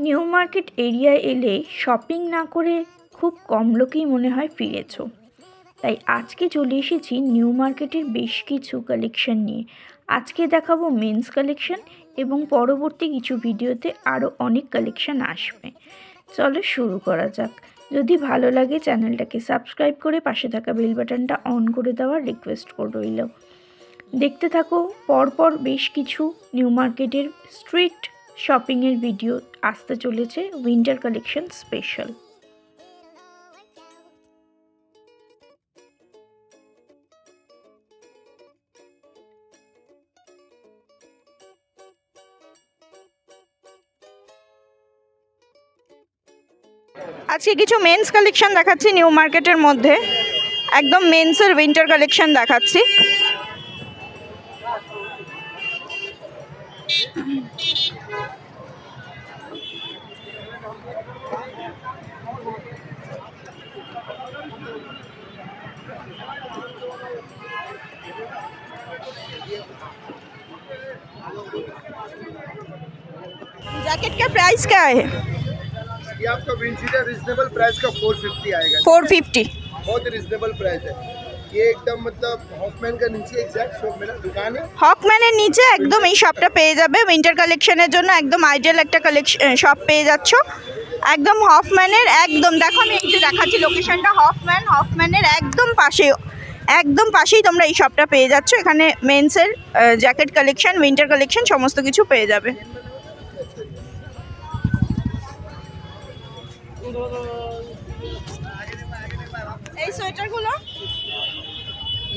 New market এরিয়ায় এলে shopping না করে খুব কম লোকেই মনে হয় ফিরেছো। তাই আজকে চলে এসেছি নিউ মার্কেটের বেশ কিছু কালেকশন নিয়ে। আজকে দেখাবো মেন্স কালেকশন এবং পরবর্তী কিছু ভিডিওতে আরও অনেক কালেকশন আসবে। চলো শুরু করা যাক। যদি ভালো লাগে চ্যানেলটাকে সাবস্ক্রাইব করে পাশে থাকা বেল বাটনটা অন করে দেওয়ার রিকোয়েস্ট রইল। দেখতে থাকো, পরপর বেশ কিছু নিউ মার্কেটের স্ট্রিট শপিংয়ের ভিডিও আসতে চলেছে, উইন্টার কালেকশন স্পেশাল। আজকে কিছু মেন্স কালেকশন দেখাচ্ছি নিউ মার্কেটের মধ্যে, একদম মেন্সের উইন্টার কালেকশন দেখাচ্ছি। जैकेट का प्राइस क्या है? ये आपका विंडशीटर रिजनेबल प्राइस का 450 आएगा। 450 बहुत रिजनेबल प्राइस है ये, एकदम मतलब हॉकमैन का नीचे एग्जैक्ट शॉप में ना दुकान है, হকম্যানের নিচে একদম এই শপটা পেয়ে যাবে। উইন্টার কালেকশনের জন্য একদম আইডিয়াল একটা কালেকশন শপ পেয়ে যাচ্ছ। একদম হফম্যানের একদম, দেখো আমি একটু দেখাচ্ছি লোকেশনটা। হফম্যানের একদম পাশেই তোমরা এই শপটা পেয়ে যাচ্ছ। এখানে মেন্সের জ্যাকেট কালেকশন, উইন্টার কালেকশন সমস্ত কিছু পেয়ে যাবে। এই সোয়েটারগুলো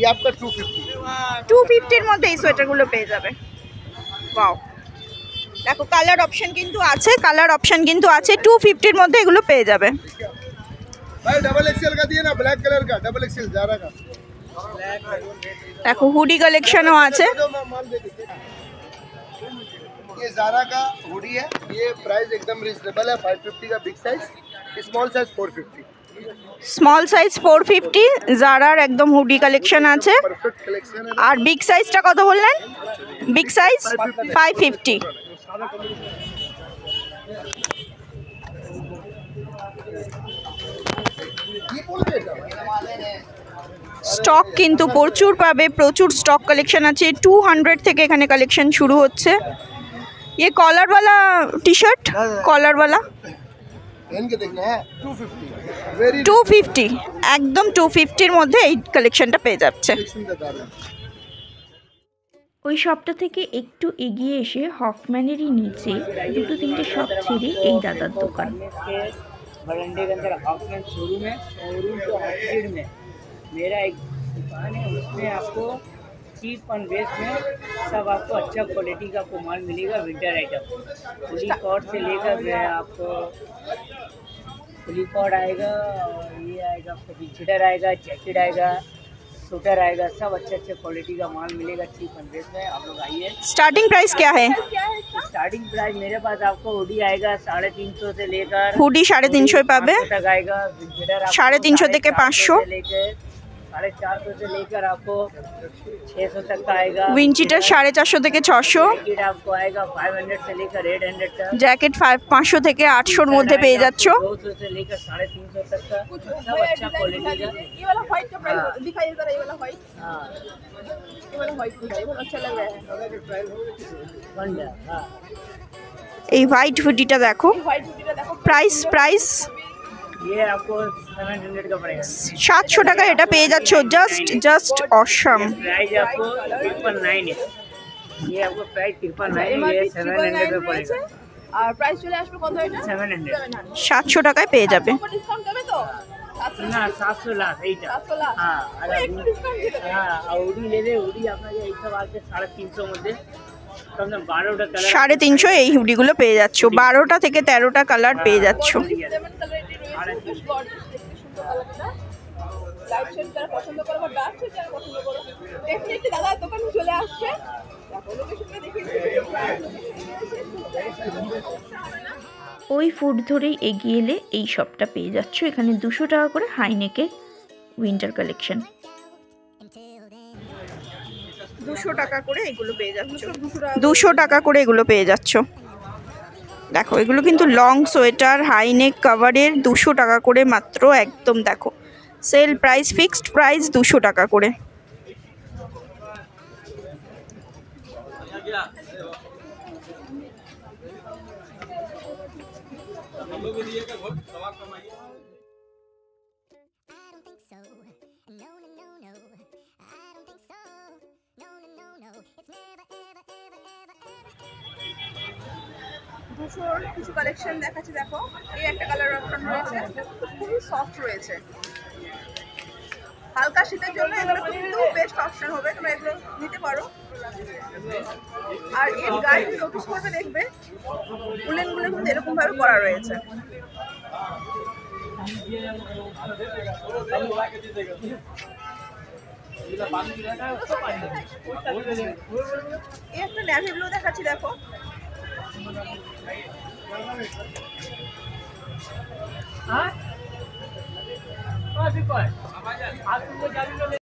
ये आपका 250 এর মধ্যে এই সোয়েটারগুলো পেয়ে যাবে। ওয়াও, দেখো কালার অপশন কিন্তু আছে, 250 এর মধ্যে এগুলো পেয়ে যাবে। भाई डबल एक्सएल का दिए ना, ब्लैक कलर का डबल एक्सएल जारा का। দেখো হুডি কালেকশনও আছে। ये जारा का हुडी है, ये प्राइस एकदम रिजनेबल है, 550 का big size, small size 450। Small size 450 জারার একদম হুডি কালেকশন আছে। परफेक्ट कलेक्शन है। আর বিগ সাইজটা কত বললেন? Big size 550। ये बोल देगा স্টক কিন্তু প্রচুর পাবে, প্রচুর স্টক কালেকশন আছে। 200 থেকে এখানে কালেকশন শুরু হচ্ছে। ये कॉलर वाला टी शर्ट, कॉलर वाला पहन के देखना है 250 वेरी 250, একদম 250 এর মধ্যে এই কালেকশনটা পেয়ে যাচ্ছে। कलेक्शन बता रहे हैं। ওই শপটা থেকে একটু এগিয়ে এসে হফম্যানেরই নিচে দুটো তিনটে শপ ছেড়ে এই দাদার দোকান। बरंडे के अंदर हॉकमैन शोरूम है। शोरूम तो ऑपोजिट में मेरा एक दुकान है, उसमें आपको चीप एंड बेस्ट में सब आपको अच्छा क्वालिटी का आपको माल मिलेगा। विंटर आइटम फुली कॉट से लेकर आपको फुली कॉट आएगा, और ये आएगा आपको विंटर आएगा, जैकेट आएगा, स्वेटर आएगा, सब अच्छे क्वालिटी का माल मिलेगा चीप एंड बेस्ट में। आप लोग आइए। स्टार्टिंग प्राइस क्या है? स्टार्टिंग प्राइस मेरे पास आपको हुडी आएगा 350 से लेकर, হুডি 350 পাবে, 500 तक आएगा। विंटर 350 থেকে 500, 450 से लेकर आपको 600 तक का आएगा। উইন্চিটার 450 থেকে 600, जैकेट आपको आएगा 500 से लेकर 800 तक। জ্যাকেট 500 থেকে 800 এর মধ্যে পেয়ে যাচ্ছ। 200 से लेकर 350 तक का, सब अच्छा क्वालिटी का। ये वाला व्हाइट का प्राइस दिखाइए जरा, ये वाला व्हाइट, हाँ ये वाला व्हाइट दिखाइए, बहुत अच्छा लग रहा है। वंडर, हाँ এই হোয়াইট হুডিটা দেখো। व्हाइट कुर्ती देखो, প্রাইস ये आपको 700 का पड़ेगा। 700 টাকা এটা পেয়ে যাচ্ছ। Just awesome. प्राइस आपको 999 है। ये आपको प्राइस 999 है, ये 700 में पड़ेगा। আর প্রাইস চলে আসবে কত এটা? 700 700 টাকায় পেয়ে যাবে। ডিসকাউন্ট দেবে তো? না 700 লাখ এইটা। 700 লাখ, হ্যাঁ আর একটু ডিসকাউন্ট দিয়ে দেবে। হ্যাঁ আর উডি নেবে, উডি আপনাকে এইসব আছে 350 মধ্যে, কম 12টা কালার। 350 এই হুডিগুলো পেয়ে যাচ্ছ। 12টা থেকে 13টা কালার পেয়ে যাচ্ছ। সেভেন কালারের রয়েছে, বেশ গর্জিয়াস, দেখতে সুন্দর কালারটা। লাইট শেড যারা পছন্দ করো বা ডার্ক শেড যারা পছন্দ করো, ডেফিনেটলি দাদার দোকানে চলে আসছে। দেখো লোকেশনটা দেখিয়ে ওই ফুড ধরেই এগিয়ে এলে এই শপটা পেয়ে যাচ্ছ। এখানে 200 টাকা করে হাইনেকের উইন্টার কালেকশন। 200 টাকা করে এগুলো পেয়ে যাচ্ছ। 200 টাকা করে এগুলো পেয়ে যাচ্ছ। দেখো এগুলো কিন্তু লং সোয়েটার হাই নেক কাভারের 200 টাকা করে মাত্র, একদম দেখো সেল প্রাইস, ফিক্সড প্রাইস 200 টাকা করে। দুশোর কিছু কালেকশন দেখাচ্ছি, দেখো এই একটা কালার অপশন রয়েছে, খুবই সফট রয়েছে, হালকা শীতের জন্য এগুলো কিন্তু বেস্ট অপশন হবে, তোমরা এগুলো নিতে পারো। আর এর গায়ে নোটিস করবে, দেখবে উলেনগুলো কিন্তু এরকম ভাবে করা রয়েছে। এই একটা ন্যাভি ব্লু দেখাচ্ছি, দেখো हाँ